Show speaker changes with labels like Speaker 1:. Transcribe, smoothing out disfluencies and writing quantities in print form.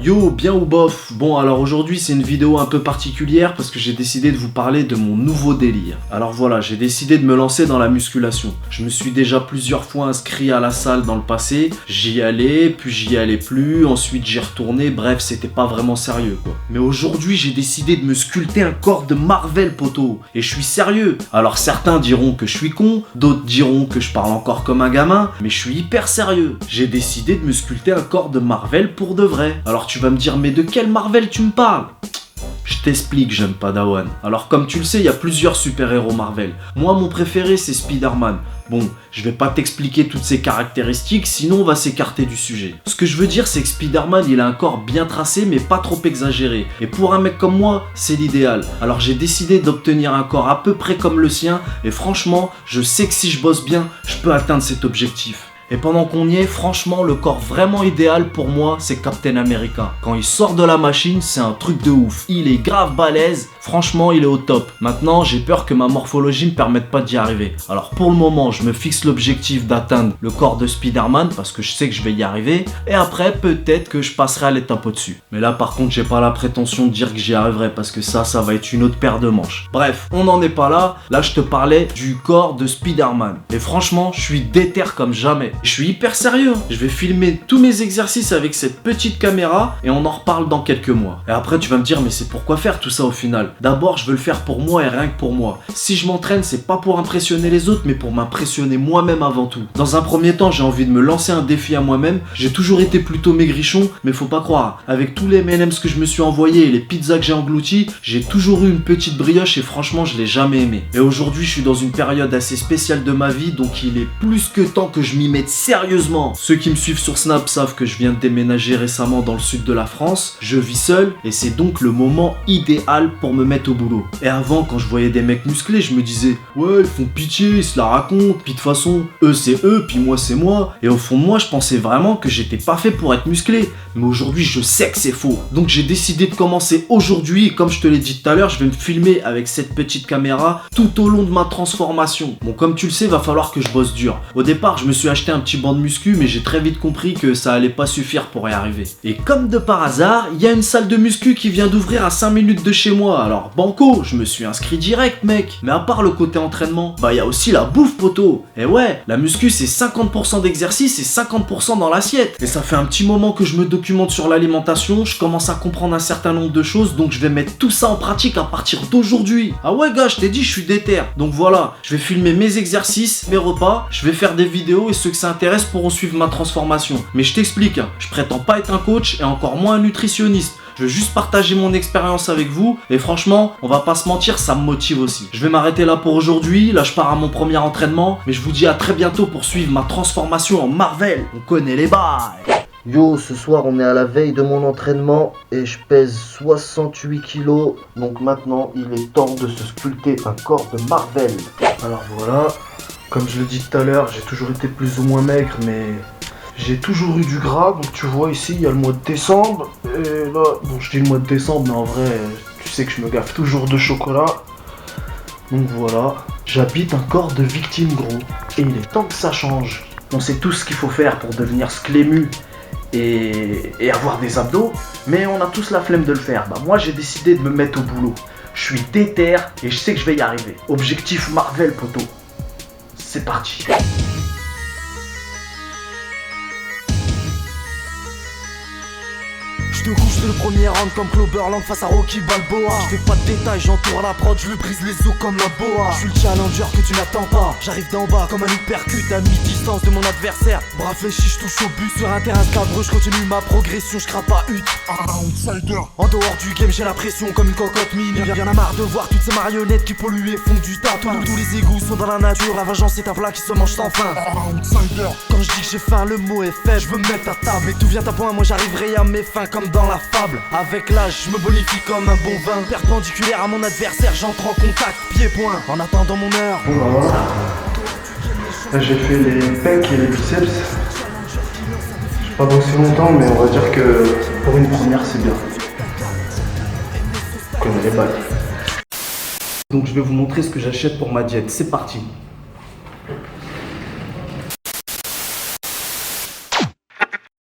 Speaker 1: Yo, bien ou bof? Bon, alors aujourd'hui c'est une vidéo un peu particulière parce que j'ai décidé de vous parler de mon nouveau délire. Alors voilà, j'ai décidé de me lancer dans la musculation. Je me suis déjà plusieurs fois inscrit à la salle dans le passé. J'y allais, puis j'y allais plus, ensuite j'y retournais, bref, c'était pas vraiment sérieux quoi. Mais aujourd'hui j'ai décidé de me sculpter un corps de Marvel, poteau. Et je suis sérieux. Alors certains diront que je suis con, d'autres diront que je parle encore comme un gamin, mais je suis hyper sérieux. J'ai décidé de me sculpter un corps de Marvel pour de vrai. Alors tu vas me dire, mais de quel Marvel tu me parles? Je t'explique, jeune padawan. Alors comme tu le sais, il y a plusieurs super-héros Marvel. Moi, mon préféré, c'est Spider-Man. Bon, je vais pas t'expliquer toutes ses caractéristiques, sinon on va s'écarter du sujet. Ce que je veux dire, c'est que Spider-Man, il a un corps bien tracé, mais pas trop exagéré. Et pour un mec comme moi, c'est l'idéal. Alors j'ai décidé d'obtenir un corps à peu près comme le sien, et franchement, je sais que si je bosse bien, je peux atteindre cet objectif. Et pendant qu'on y est, franchement, le corps vraiment idéal pour moi, c'est Captain America. Quand il sort de la machine, c'est un truc de ouf. Il est grave balèze, franchement, il est au top. Maintenant, j'ai peur que ma morphologie me permette pas d'y arriver. Alors pour le moment, je me fixe l'objectif d'atteindre le corps de Spider-Man parce que je sais que je vais y arriver. Et après, peut-être que je passerai à l'étape au-dessus. Mais là, par contre, j'ai pas la prétention de dire que j'y arriverai parce que ça va être une autre paire de manches. Bref, on n'en est pas là. Là, je te parlais du corps de Spider-Man. Et franchement, je suis déter comme jamais. Je suis hyper sérieux. Je vais filmer tous mes exercices avec cette petite caméra et on en reparle dans quelques mois. Et après, tu vas me dire, mais c'est pourquoi faire tout ça au final? D'abord, je veux le faire pour moi et rien que pour moi. Si je m'entraîne, c'est pas pour impressionner les autres, mais pour m'impressionner moi-même avant tout. Dans un premier temps, j'ai envie de me lancer un défi à moi-même. J'ai toujours été plutôt maigrichon, mais faut pas croire. Avec tous les M&M's que je me suis envoyés et les pizzas que j'ai englouties, j'ai toujours eu une petite brioche et franchement, je l'ai jamais aimé. Et aujourd'hui, je suis dans une période assez spéciale de ma vie, donc il est plus que temps que je m'y mette sérieusement. Ceux qui me suivent sur Snap savent que je viens de déménager récemment dans le sud de la France. Je vis seul et c'est donc le moment idéal pour me mettre au boulot. Et avant, quand je voyais des mecs musclés, je me disais ouais, ils font pitié, ils se la racontent, puis de toute façon, eux c'est eux, puis moi c'est moi. Et au fond de moi, je pensais vraiment que j'étais pas fait pour être musclé. Mais aujourd'hui, je sais que c'est faux. Donc j'ai décidé de commencer aujourd'hui et comme je te l'ai dit tout à l'heure, je vais me filmer avec cette petite caméra tout au long de ma transformation. Bon, comme tu le sais, va falloir que je bosse dur. Au départ, je me suis acheté un petit banc de muscu, mais j'ai très vite compris que ça allait pas suffire pour y arriver. Et comme de par hasard, il y a une salle de muscu qui vient d'ouvrir à 5 minutes de chez moi. Alors banco, je me suis inscrit direct, mec. Mais à part le côté entraînement, bah il y a aussi la bouffe, poteau. Et ouais, la muscu c'est 50% d'exercice et 50% dans l'assiette. Et ça fait un petit moment que je me documente sur l'alimentation, je commence à comprendre un certain nombre de choses, donc je vais mettre tout ça en pratique à partir d'aujourd'hui. Ah ouais gars, je t'ai dit, je suis déter. Donc voilà, je vais filmer mes exercices, mes repas, je vais faire des vidéos et ceux que ça intéresse pourront suivre ma transformation. Mais je t'explique, je prétends pas être un coach et encore moins un nutritionniste. Je veux juste partager mon expérience avec vous et franchement, on va pas se mentir, ça me motive aussi. Je vais m'arrêter là pour aujourd'hui, là je pars à mon premier entraînement, mais je vous dis à très bientôt pour suivre ma transformation en Marvel. On connaît les bails.
Speaker 2: Yo, ce soir on est à la veille de mon entraînement et je pèse 68 kilos. Donc maintenant il est temps de se sculpter un corps de Marvel. Alors voilà, comme je le dis tout à l'heure, j'ai toujours été plus ou moins maigre mais j'ai toujours eu du gras. Donc tu vois ici il y a le mois de décembre. Et là, bon je dis le mois de décembre mais en vrai tu sais que je me gaffe toujours de chocolat. Donc voilà, j'habite un corps de victime gros. Et il est temps que ça change. On sait tout ce qu'il faut faire pour devenir sclému et avoir des abdos, mais on a tous la flemme de le faire. Bah moi j'ai décidé de me mettre au boulot. Je suis déter et je sais que je vais y arriver. Objectif Marvel, poteau. C'est parti.
Speaker 3: Je te couche le premier round comme Cloverland face à Rocky Balboa. Je fais pas de détails, j'entoure la prod, je lui brise les os comme la boa. Je suis le challenger que tu n'attends pas. J'arrive d'en bas comme un hypercute à mi-distance de mon adversaire. Bras fléchis, je touche au but. Sur un terrain scabreux, je continue ma progression, je crappe pas hutte. Outsider. En dehors du game, j'ai la pression comme une cocotte mine. Y'en a marre de voir toutes ces marionnettes qui polluent et font du tas. Tous les égouts sont dans la nature, la vengeance c'est un plat qui se mange sans faim. Outsider. Quand je dis que j'ai faim, le mot est faible. Je veux me mettre à table et tout vient à point, moi j'arriverai à mes fins comme dans la fable. Avec l'âge, je me bonifie comme un bon vin. Perpendiculaire à mon adversaire, j'entre en contact, pied-point, en attendant mon heure.
Speaker 1: Voilà. Là j'ai fait les pecs et les biceps. J'ai pas bossé longtemps, mais on va dire que pour une première c'est bien. On connaît les bails. Donc je vais vous montrer ce que j'achète pour ma diète. C'est parti.